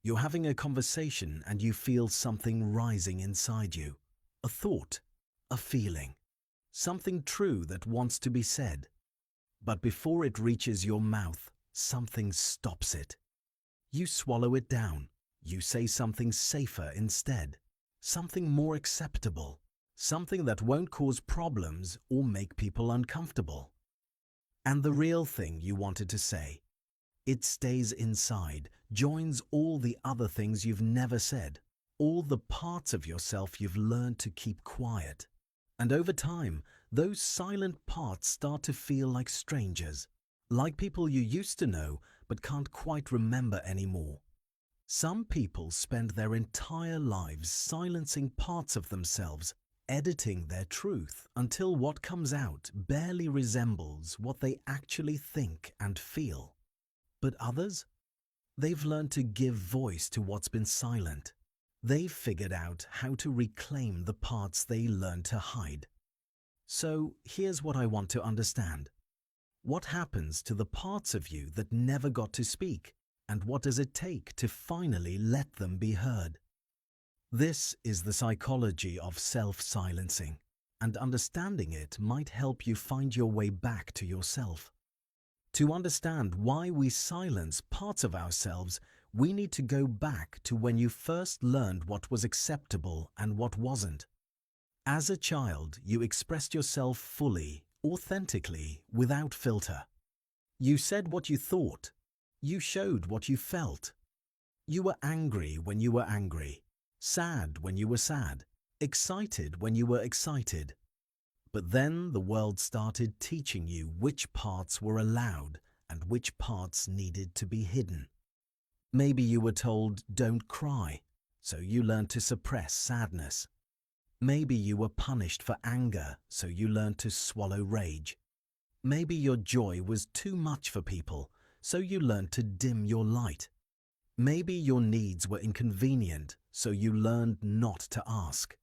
You're having a conversation and you feel something rising inside you. A thought, a feeling, something true that wants to be said. But before it reaches your mouth, something stops it. You swallow it down. You say something safer instead, something more acceptable, something that won't cause problems or make people uncomfortable. And the real thing you wanted to say, it stays inside, joins all the other things you've never said, all the parts of yourself you've learned to keep quiet. And over time, those silent parts start to feel like strangers, like people you used to know but can't quite remember anymore. Some people spend their entire lives silencing parts of themselves, editing their truth until what comes out barely resembles what they actually think and feel. But others? They've learned to give voice to what's been silent. They've figured out how to reclaim the parts they learned to hide. So here's what I want to understand. What happens to the parts of you that never got to speak, and what does it take to finally let them be heard? This is the psychology of self-silencing, and understanding it might help you find your way back to yourself. To understand why we silence parts of ourselves, we need to go back to when you first learned what was acceptable and what wasn't. As a child, you expressed yourself fully, authentically, without filter. You said what you thought. You showed what you felt. You were angry when you were angry, sad when you were sad, excited when you were excited. But then the world started teaching you which parts were allowed and which parts needed to be hidden. Maybe you were told, "Don't cry," so you learned to suppress sadness. Maybe you were punished for anger, so you learned to swallow rage. Maybe your joy was too much for people, so you learned to dim your light. Maybe your needs were inconvenient, so you learned not to ask.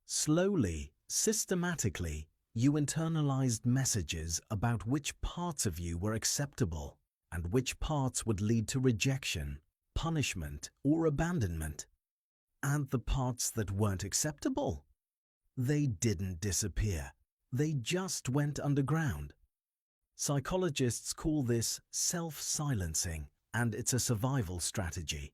Slowly, systematically, you internalized messages about which parts of you were acceptable and which parts would lead to rejection, punishment, or abandonment. And the parts that weren't acceptable? They didn't disappear. They just went underground. Psychologists call this self-silencing, and it's a survival strategy.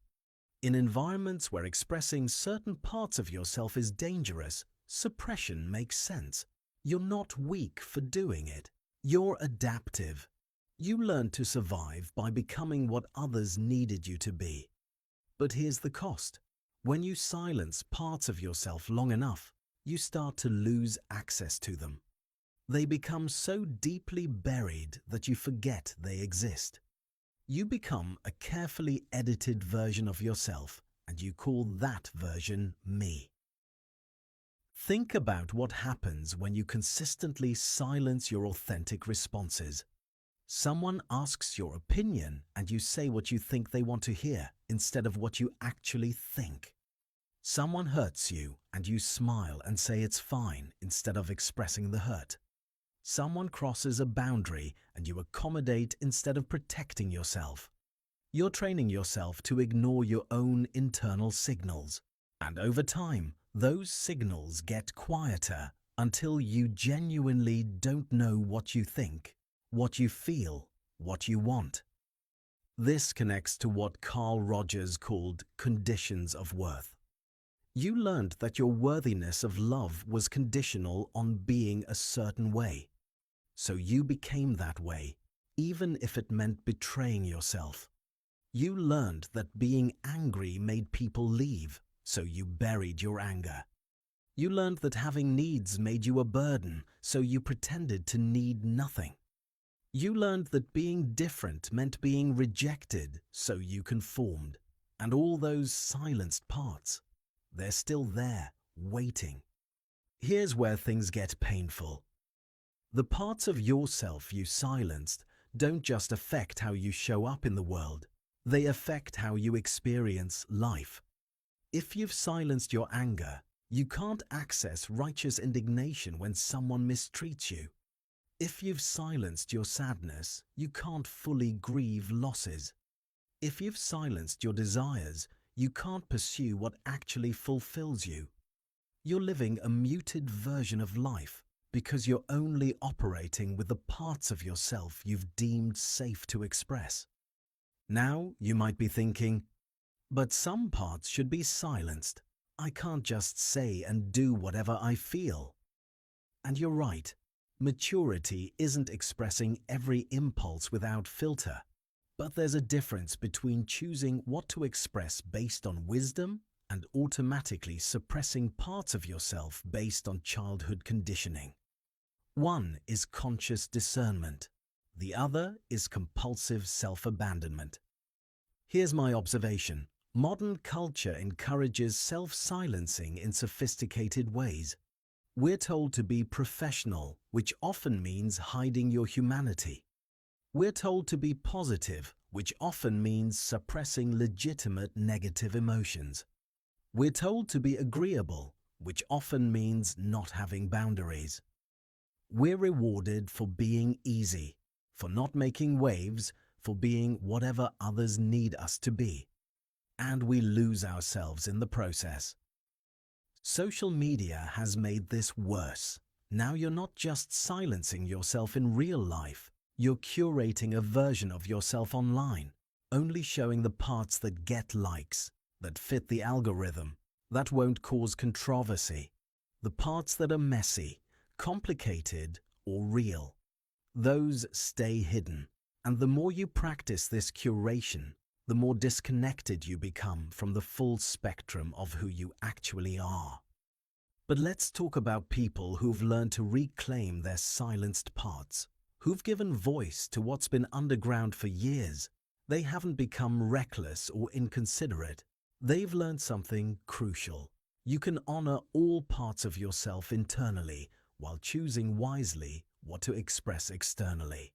In environments where expressing certain parts of yourself is dangerous, suppression makes sense. You're not weak for doing it. You're adaptive. You learn to survive by becoming what others needed you to be. But here's the cost. When you silence parts of yourself long enough, you start to lose access to them. They become so deeply buried that you forget they exist. You become a carefully edited version of yourself, and you call that version me. Think about what happens when you consistently silence your authentic responses. Someone asks your opinion and you say what you think they want to hear instead of what you actually think. Someone hurts you and you smile and say it's fine instead of expressing the hurt. Someone crosses a boundary and you accommodate instead of protecting yourself. You're training yourself to ignore your own internal signals. And over time, those signals get quieter until you genuinely don't know what you think, what you feel, what you want. This connects to what Carl Rogers called conditions of worth. You learned that your worthiness of love was conditional on being a certain way. So you became that way, even if it meant betraying yourself. You learned that being angry made people leave, so you buried your anger. You learned that having needs made you a burden, so you pretended to need nothing. You learned that being different meant being rejected, so you conformed. And all those silenced parts, they're still there, waiting. Here's where things get painful. The parts of yourself you silenced don't just affect how you show up in the world, they affect how you experience life. If you've silenced your anger, you can't access righteous indignation when someone mistreats you. If you've silenced your sadness, you can't fully grieve losses. If you've silenced your desires, you can't pursue what actually fulfills you. You're living a muted version of life because you're only operating with the parts of yourself you've deemed safe to express. Now you might be thinking, but some parts should be silenced. I can't just say and do whatever I feel. And you're right. Maturity isn't expressing every impulse without filter. But there's a difference between choosing what to express based on wisdom and automatically suppressing parts of yourself based on childhood conditioning. One is conscious discernment. The other is compulsive self-abandonment. Here's my observation. Modern culture encourages self-silencing in sophisticated ways. We're told to be professional, which often means hiding your humanity. We're told to be positive, which often means suppressing legitimate negative emotions. We're told to be agreeable, which often means not having boundaries. We're rewarded for being easy, for not making waves, for being whatever others need us to be. And we lose ourselves in the process. Social media has made this worse. Now you're not just silencing yourself in real life, you're curating a version of yourself online, only showing the parts that get likes, that fit the algorithm, that won't cause controversy, the parts that are messy, complicated, or real. Those stay hidden, and the more you practice this curation, the more disconnected you become from the full spectrum of who you actually are. But let's talk about people who've learned to reclaim their silenced parts, who've given voice to what's been underground for years. They haven't become reckless or inconsiderate. They've learned something crucial. You can honor all parts of yourself internally while choosing wisely what to express externally.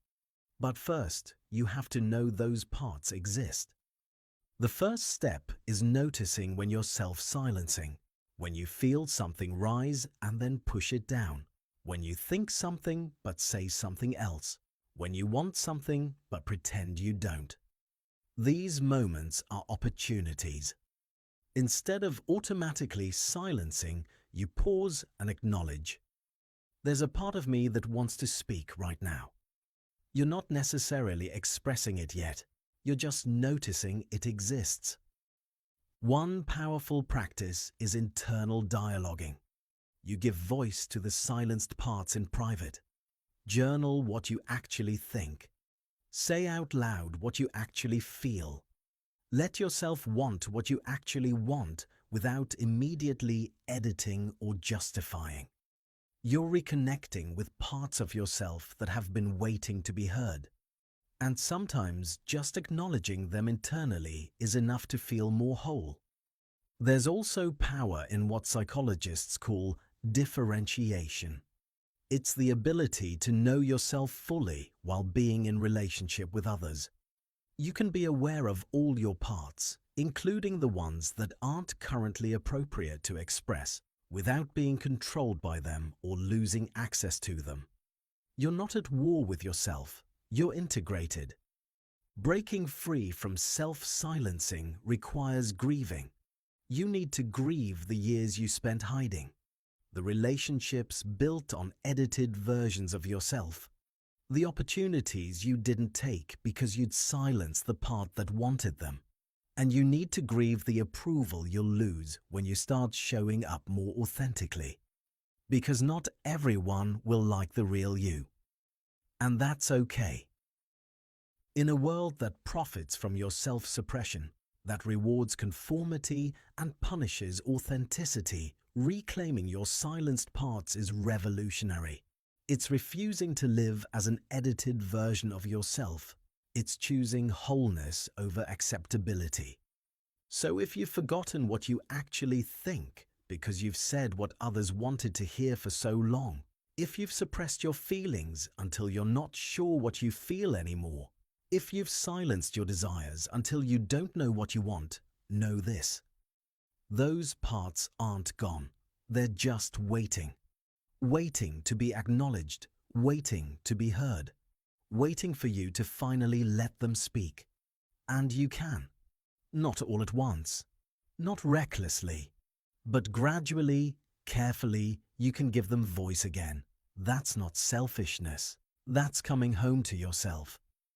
But first, you have to know those parts exist. The first step is noticing when you're self-silencing, when you feel something rise and then push it down, when you think something but say something else, when you want something but pretend you don't. These moments are opportunities. Instead of automatically silencing, you pause and acknowledge. There's a part of me that wants to speak right now. You're not necessarily expressing it yet. You're just noticing it exists. One powerful practice is internal dialoguing. You give voice to the silenced parts in private. Journal what you actually think. Say out loud what you actually feel. Let yourself want what you actually want without immediately editing or justifying. You're reconnecting with parts of yourself that have been waiting to be heard. And sometimes just acknowledging them internally is enough to feel more whole. There's also power in what psychologists call differentiation. It's the ability to know yourself fully while being in relationship with others. You can be aware of all your parts, including the ones that aren't currently appropriate to express, without being controlled by them or losing access to them. You're not at war with yourself. You're integrated. Breaking free from self-silencing requires grieving. You need to grieve the years you spent hiding, the relationships built on edited versions of yourself, the opportunities you didn't take because you'd silenced the part that wanted them. And you need to grieve the approval you'll lose when you start showing up more authentically. Because not everyone will like the real you. And that's okay. In a world that profits from your self-suppression, that rewards conformity and punishes authenticity, reclaiming your silenced parts is revolutionary. It's refusing to live as an edited version of yourself. It's choosing wholeness over acceptability. So if you've forgotten what you actually think because you've said what others wanted to hear for so long, if you've suppressed your feelings until you're not sure what you feel anymore, if you've silenced your desires until you don't know what you want, know this. Those parts aren't gone. They're just waiting. Waiting to be acknowledged, waiting to be heard, waiting for you to finally let them speak. And you can. Not all at once, not recklessly, but gradually, carefully, you can give them voice again. That's not selfishness. That's coming home to yourself.